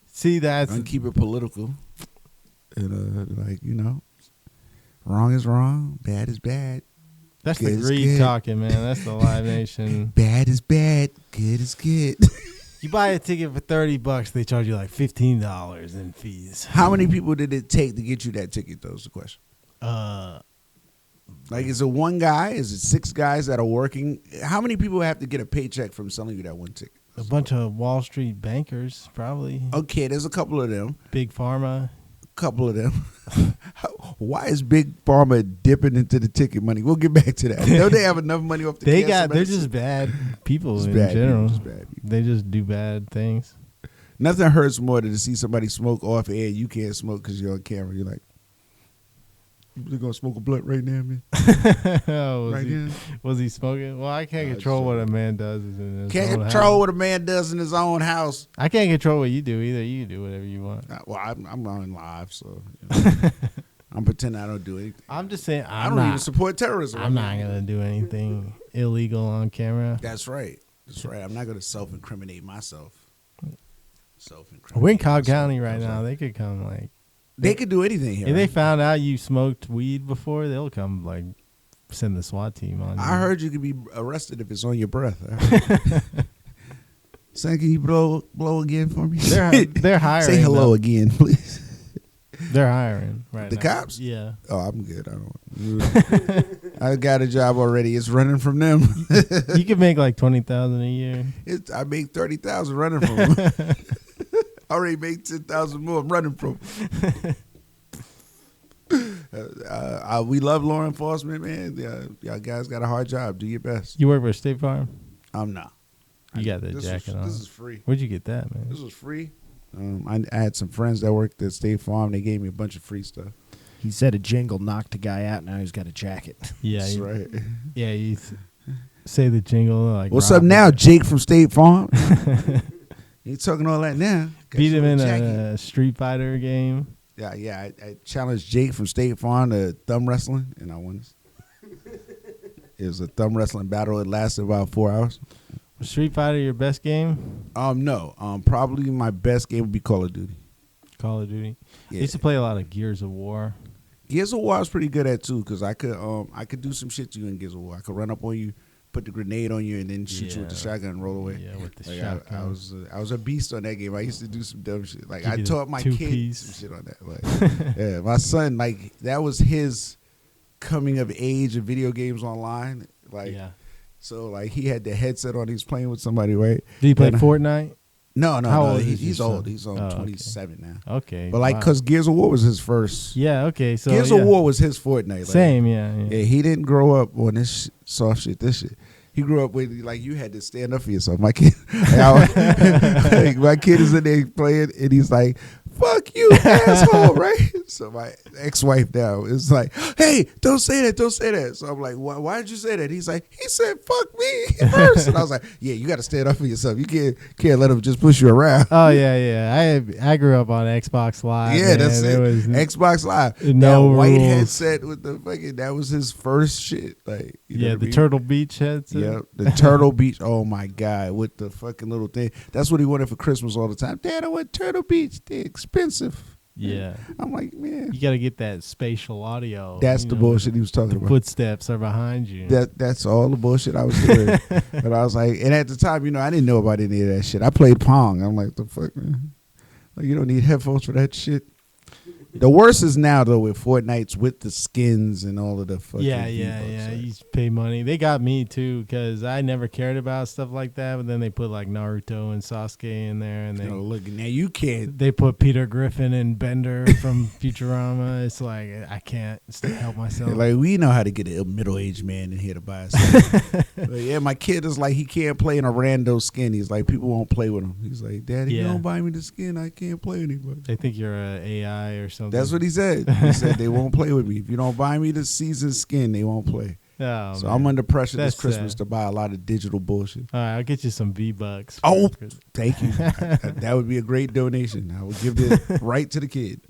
See, I'm that's gonna keep it political. And wrong is wrong, bad is bad. the Good is greed good. talking, man. That's the Live Nation. Bad is bad, good is good. You buy a ticket for $30, they charge you like $15 in fees. How many people did it take to get you that ticket, though, is the question. Like, is it one guy? Is it 6 guys that are working? How many people have to get a paycheck from selling you that one ticket? A bunch of Wall Street bankers, probably. Okay, there's a couple of them. Big Pharma. Why is Big Pharma dipping into the ticket money? We'll get back to that. Don't they have enough money off the cancer They're medicine? just bad people Just in bad people, general. just bad people. They just do bad things. Nothing hurts more than to see somebody smoke off air. You can't smoke because you're on camera. You're like, you really gonna smoke a blunt right now, man? Oh, Right now? was he smoking? Well, I can't No, control it's what a man does in his Can't own control house. what a man does in his own house. I can't control what you do either. You can do whatever you want. Well, I'm on live, so you know. I'm pretending I don't do anything. I'm just saying I don't even support terrorism. I'm not gonna do anything illegal on camera. That's right. I'm not gonna self-incriminate myself. We're in Cobb County right now. They could come like They could do anything here. if they right? found out you smoked weed before, they'll come like send the SWAT team on you. I heard you could be arrested if it's on your breath. Son, can you blow again for me? They're hiring. Say hello though. again, please. They're hiring right The now. cops? Yeah. Oh, I'm good. I got a job already. It's running from them. You could make like $20,000 a year. I make 30,000 running from them. I already make 10,000 more. I'm running from them. We love law enforcement, man. Y'all guys got a hard job. Do your best. You work for State Farm? I'm not. You got the jacket on. This is free. Where'd you get that, man? This was free. I had some friends that worked at State Farm. They gave me a bunch of free stuff. He said a jingle knocked a guy out. Now he's got a jacket. Yeah, That's you, right. yeah. You say the jingle like. What's Rob up now, Jake from State Farm? You talking all that now? Got Beat you him in jacket. a Street Fighter game. Yeah. I challenged Jake from State Farm to thumb wrestling, and I won. It was a thumb wrestling battle. It lasted about 4 hours. Was Street Fighter your best game? No. Probably my best game would be Call of Duty. Call of Duty. I Yeah. used to play a lot of Gears of War. Gears of War I was pretty good at too, because I could do some shit to you in Gears of War. I could run up on you, put the grenade on you, and then shoot you with the Yeah. shotgun and roll away. Yeah, with the Like, shotgun. I was a beast on that game. I used to do some dumb shit. Like Give I you the taught my kids two-piece. some shit on that. Like, yeah, my son, like that was his coming of age of video games online. Like, Yeah. so like he had the headset on. He was playing with somebody, right? Did you play And- Fortnite? No, How old is He's your son? old. He's on Oh, okay. 27 now. Okay. But like, wow. cause Gears of War was his first. Yeah. Okay. So Gears yeah. of War was his Fortnite. Like, Same. Yeah. Yeah, he didn't grow up on this soft shit, this shit. He grew up with like you had to stand up for yourself. My kid, my kid is in there playing, and he's like, "Fuck you, asshole!" Right? So my ex-wife now is like, "Hey, don't say that, don't say that." So I'm like, "Why did you say that?" He's like, "He said fuck me first." And I was like, "Yeah, you got to stand up for yourself. You can't let him just push you around." Oh yeah. I grew up on Xbox Live. Yeah, man. that's There it. was Xbox Live. no that white rules. headset with the fucking, that was his first shit. Like, you know Yeah, what I the mean? Turtle Beach headset. Yep, the Turtle Beach. Oh my God, with the fucking little thing. That's what he wanted for Christmas all the time. Dad, I want Turtle Beach. They're expensive. Yeah. I'm like, man, You got to get that spatial audio. that's you the know, bullshit he was talking The about. footsteps are behind you. That's all the bullshit I was doing. But I was like, and at the time, I didn't know about any of that shit. I played Pong. I'm like, the fuck, man? Like, you don't need headphones for that shit. The worst is now though with Fortnite's with the skins and all of the fucking yeah. V-Bucks, You pay money. They got me too because I never cared about stuff like that. But then they put like Naruto and Sasuke in there, and look, now you can't. they put Peter Griffin and Bender from Futurama. It's like I can't help myself. Like, we know how to get a middle-aged man in here to buy us. But yeah, my kid is like, he can't play in a rando skin. He's like, people won't play with him. He's like, Daddy, you Yeah. don't buy me the skin, I can't play anymore. They think you're a AI or something. That's what he said. He said they won't play with me. If you don't buy me the seasoned skin, they won't play. Oh, So man. I'm under pressure That's this Christmas sad. to buy a lot of digital bullshit. All right, I'll get you some V-Bucks. Oh, thank you. That would be a great donation. I would give it right to the kid.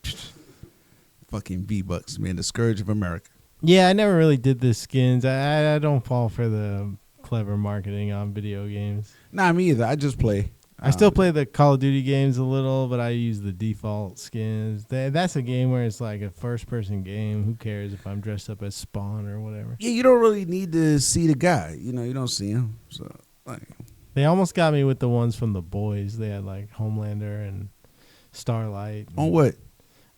Fucking V-Bucks, man, the scourge of America. Yeah, I never really did the skins. I don't fall for the clever marketing on video games. Nah, me either. I just play. I still play the Call of Duty games a little, but I use the default skins. That's a game where it's like a first-person game. Who cares if I'm dressed up as Spawn or whatever? Yeah, you don't really need to see the guy. You don't see him. So, like, They almost got me with the ones from The Boys. They had like Homelander and Starlight. on what?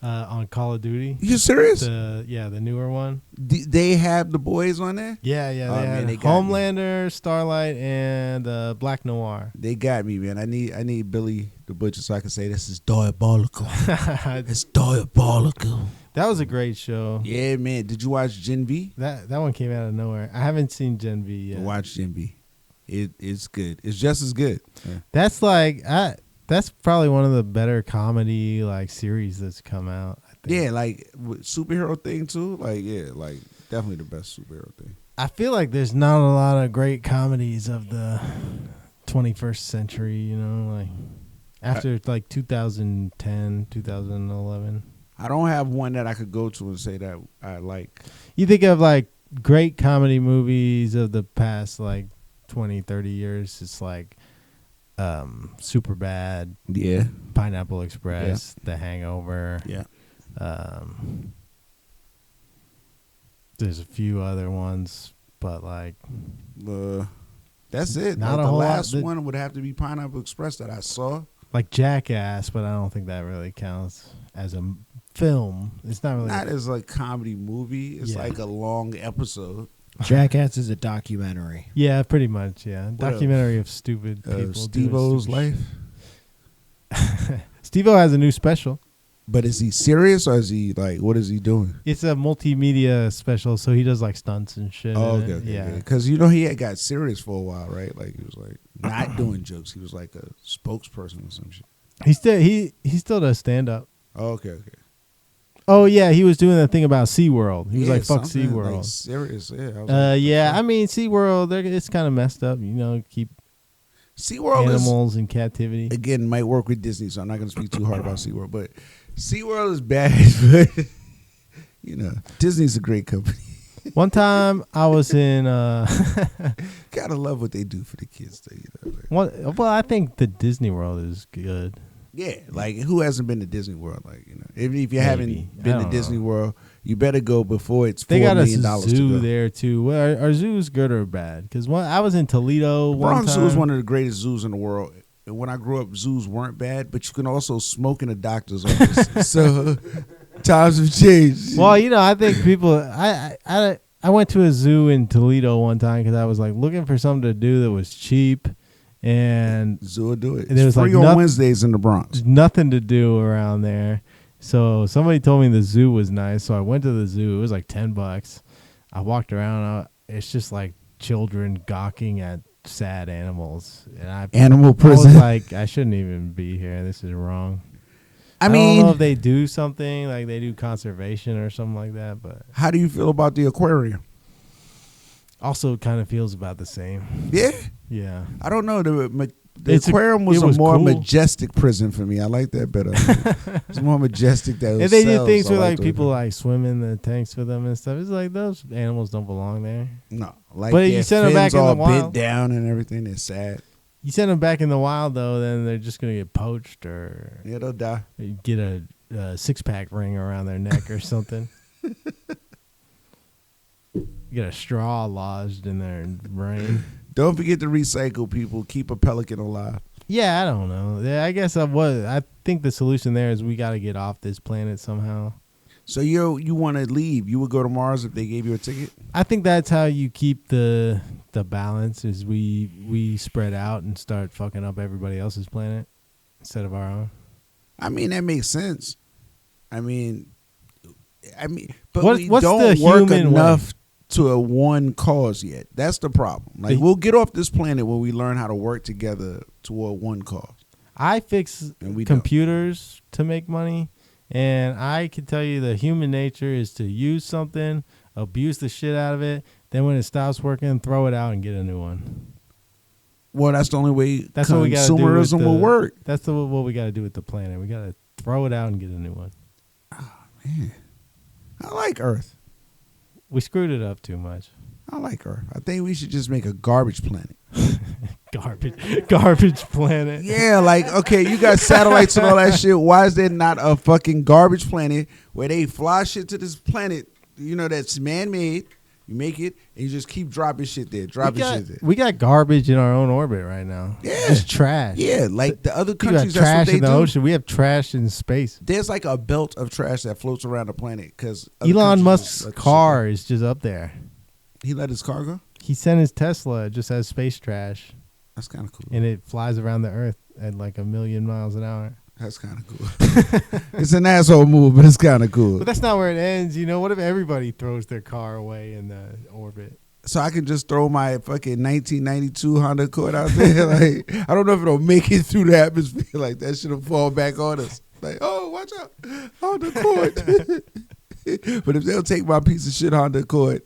On Call of Duty. You serious? The newer one. They have the boys on there? Yeah. They Oh, had man, they got me. Homelander, Starlight, and Black Noir. They got me, man. I need Billy the Butcher so I can say this is diabolical. It's diabolical. That was a great show. Yeah, man. Did you watch Gen V? That one came out of nowhere. I haven't seen Gen V yet. Watch Gen V. It's good. It's just as good. Yeah. That's like that's probably one of the better comedy like series that's come out. I think. Yeah, like with superhero thing too. Like, yeah, like definitely the best superhero thing. I feel like there's not a lot of great comedies of the 21st century. You know, like after like 2010, 2011. I don't have one that I could go to and say that I like. You think of like great comedy movies of the past like 20, 30 years. It's like Super Bad, Yeah. Pineapple Express, The Hangover. Yeah. There's a few other ones, but like That's it. Not Like, a the whole lot. last one would have to be Pineapple Express that I saw. Jackass, but I don't think that really counts as a film. It's not really. Not as a comedy movie. It's Yeah. like a long episode. Jackass is a documentary. Yeah, pretty much. Yeah, What documentary of stupid people. Steve-O's life. Steve-O has a new special. But is he serious or is he like, what is he doing? It's a multimedia special, so he does like stunts and shit. Oh, in okay, it. okay. Yeah. Because he had got serious for a while, right? Like he was like not doing jokes. He was like a spokesperson or some shit. He still does stand up. Oh, okay. Oh yeah, he was doing that thing about SeaWorld. He was Yeah, like, "Fuck something, SeaWorld." like, serious, yeah. I was like, Yeah. I mean, SeaWorld, it's kind of messed up. You know, keep SeaWorld is, animals in captivity. again, might work with Disney, so I'm not going to speak too hard about SeaWorld. But SeaWorld is bad, but, Disney's a great company. One time I was in. Gotta love what they do for the kids, though, like, Well, I think the Disney World is good. yeah, like who hasn't been to Disney World? Like, if you Maybe. haven't I been to don't Disney know. World, you better go before it's They $4 got a million to zoo go. there too. Well, are zoos good or bad? Because I was in Toledo one Bronx time. Zoo is one of the greatest zoos in the world. And when I grew up, zoos weren't bad, but you can also smoke in a doctor's office. So times have changed. Well, I think people. I went to a zoo in Toledo one time because I was like looking for something to do that was cheap, and Zoo will do it. And there It's was, free like, on Wednesdays in the Bronx. there's nothing to do around there. So somebody told me the zoo was nice, so I went to the zoo. It was like $10. I walked around. It's just like children gawking at sad animals. And Animal I was prison. like, I shouldn't even be here. This is wrong. I don't mean, know if they do something like they do conservation or something like that, but how do you feel about the aquarium? also it kind of feels about the same. Yeah, Yeah. I don't know. The It's aquarium was it a was more cool. majestic prison for me. I like that better. It's more majestic. That And they did things with where like people like swim in the tanks for them and stuff. It's like those animals don't belong there. No, like But you their send 'em back fins in the all wild. bent down and everything. They're sad. You send them back in the wild though, then they're just gonna get poached or Yeah, they'll die. get a 6-pack ring around their neck or something. Get a straw lodged in their brain. Don't forget to recycle, people. Keep a pelican alive. Yeah, I don't know. Yeah, I guess I think the solution there is we got to get off this planet somehow. So you want to leave? You would go to Mars if they gave you a ticket? I think that's how you keep the balance. Is we spread out and start fucking up everybody else's planet instead of our own. I mean, that makes sense. I mean, but What's we the don't work human enough to a one cause yet. That's the problem. Like, we'll get off this planet when we learn how to work together toward one cause. I fix And we computers to make money, and I can tell you the human nature is to use something, abuse the shit out of it, then when it stops working, throw it out and get a new one. Well, that's the only way That's what we got to do. consumerism will work. That's what we got to do with the planet. We got to throw it out and get a new one. Man, I like Earth. We screwed it up too much. I like Earth. I think we should just make a garbage planet. Garbage planet. Yeah, like, okay, you got satellites and all that shit. Why is there not a fucking garbage planet where they fly shit to this planet, that's man-made, you make it, and you just keep dropping shit there, shit there. We got garbage in our own orbit right now. Yeah. Just trash. Yeah, like the other You got countries, that's what trash they in the do. ocean. We have trash in space. There's like a belt of trash that floats around the planet because Elon Musk's car is just up there. He let his car go? He sent his Tesla. It just has space trash, That's kind of cool. and it flies around the Earth at like 1,000,000 miles an hour. That's kind of cool. It's an asshole move, but it's kind of cool. But that's not where it ends. What if everybody throws their car away in the orbit? So I can just throw my fucking 1992 Honda Accord out there. Like, I don't know if it'll make it through the atmosphere. Like, that should have fall back on us. Like, oh, watch out, Honda Accord. But if they'll take my piece of shit Honda Accord,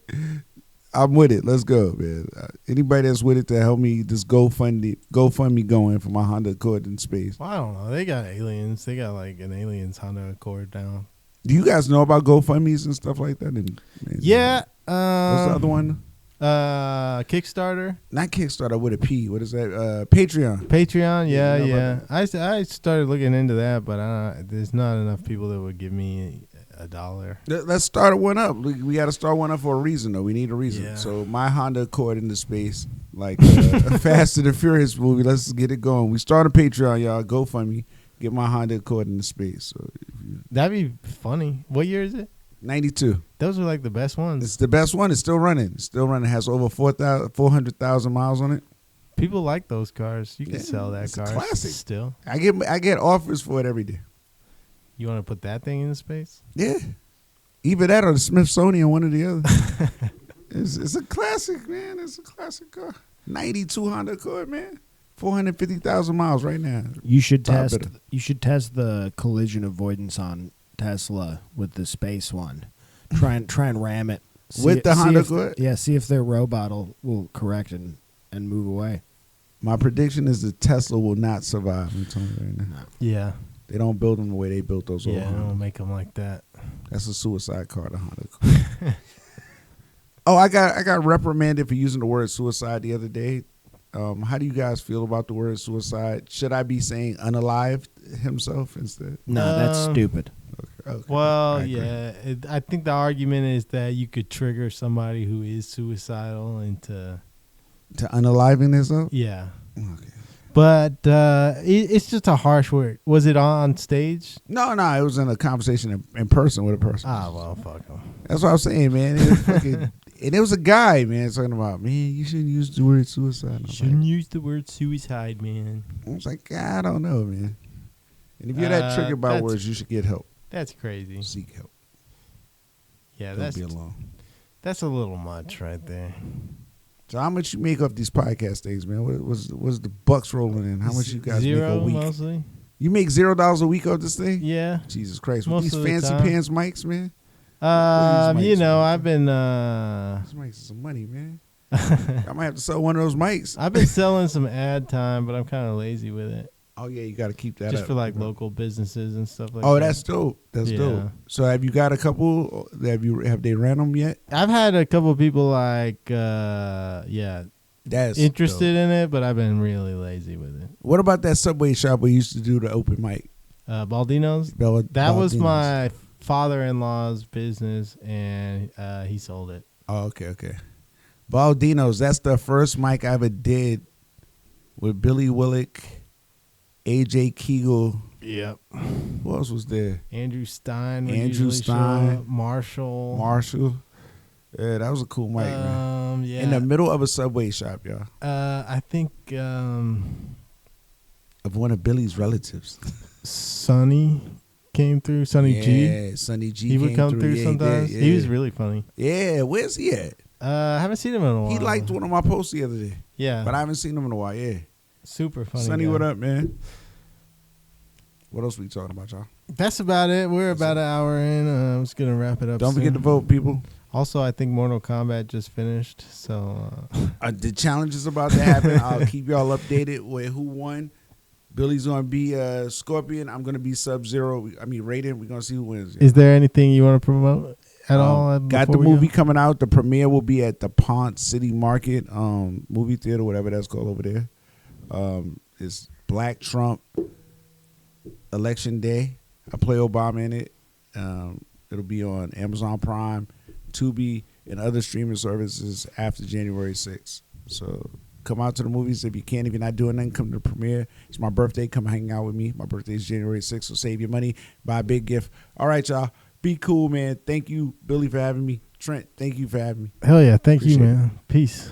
I'm with it. Let's go, man. Anybody that's with it to help me, just GoFundMe going for my Honda Accord in space. Well, I don't know. They got aliens. They got like an aliens Honda Accord now. Do you guys know about GoFundMes and stuff like that? Yeah. What's the other one? Kickstarter. Not Kickstarter with a P. What is that? Patreon. Patreon. Yeah, you know Yeah. about I started looking into that, but there's not enough people that would give me $1. Let's start one up. We got to start one up for a reason, though. We need a reason. Yeah. So my Honda Accord into space, like a Fast and the Furious movie. Let's get it going. We start a Patreon, y'all. GoFundMe. Get my Honda Accord into space. So That'd be funny. What year is it? 92. Those are like the best ones. It's the best one. It's still running. It's still running. It has over 400,000 miles on it. People like those cars. You can sell that it's a car. classic. Still. I get offers for it every day. You want to put that thing in space? Yeah. Either that or the Smithsonian, one or the other. It's a classic, man. It's a classic car. 92 Honda Accord, man. 450,000 miles right now. You should Far test. better. You should test the collision avoidance on Tesla with the space one. Try and ram it With the Honda Accord? Yeah, see if their robot will correct and move away. My prediction is that Tesla will not survive. I'm telling you right now. Yeah. They don't build them the way they built those old Yeah, Hondas. don't make them like that. That's a suicide car, the Honda Accord. Oh, I got reprimanded for using the word suicide the other day. How do you guys feel about the word suicide? Should I be saying unalived himself instead? No, that's stupid. Okay. Well, I agree. yeah. I think the argument is that you could trigger somebody who is suicidal into... To unaliving themselves? Yeah. Okay. But it's just a harsh word. Was it on stage? No, it was in a conversation in person with a person. Ah, well, fuck them. That's what I was saying, man. It was fucking, and it was a guy, man, talking about, man, you shouldn't use the word suicide. Use the word suicide, man. I was like, I don't know, man. And if you're that triggered by that's- words, you should get help. That's crazy. Seek help. Yeah, Don't be alone. that's a little much right there. So how much you make off these podcast things, man? What's the bucks rolling in? How much you guys make a week? Mostly. You make $0 a week off this thing? Yeah. Jesus Christ! With Most these of the fancy time. pants mics, man. You know, man? I've been These mics is some money, man. I might have to sell one of those mics. I've been selling some ad time, but I'm kind of lazy with it. Oh yeah, you got to keep that Just up, for like bro. local businesses and stuff like Oh, that. that's dope. That's Yeah. dope. So have you got a couple? Have they ran them yet? I've had a couple people like, yeah, That's interested dope. in it, but I've been really lazy with it. What about that Subway shop where you used to do the open mic? Baldino's? That was my father-in-law's business, and he sold it. Oh, okay. Baldino's. That's the first mic I ever did with Billy Willig, AJ Kegel. Yep. Who else was there? Andrew Stein. would Andrew usually show Stein. up. Marshall. Marshall. Yeah, that was a cool mic, man. Yeah. In the middle of a Subway shop, y'all. I think Of one of Billy's relatives. Sonny came through. Sonny G. Yeah, Sonny G. He would came come through. through Yeah, sometimes. He, did, He yeah. was really funny. Yeah, where's he at? I haven't seen him in a while. He liked one of my posts the other day, Yeah. but I haven't seen him in a while. Yeah, Super funny. Sonny, guy. what up, man? What else we talking about, y'all? That's about it. We're about an hour in. I'm just gonna wrap it up. Don't forget to soon. vote, people. Also, I think Mortal Kombat just finished, so The challenge is about to happen. I'll keep y'all updated with who won. Billy's gonna be Scorpion. I'm gonna be Sub-Zero. Raiden. We're gonna see who wins. is there anything you want to promote at all? Got the before we movie go? coming out. The premiere will be at the Ponce City Market movie theater, whatever that's called over there. It's Black Trump Election Day. I play Obama in it. It'll be on Amazon Prime, Tubi, and other streaming services after January 6th. So come out to the movies if you can. If you're not doing nothing, come to the premiere. It's my birthday. Come hang out with me. My birthday is January 6th, so save your money. Buy a big gift. All right, y'all. Be cool, man. Thank you, Billy, for having me. Trent, thank you for having me. Hell yeah! Thank you, Appreciate it. man. Peace.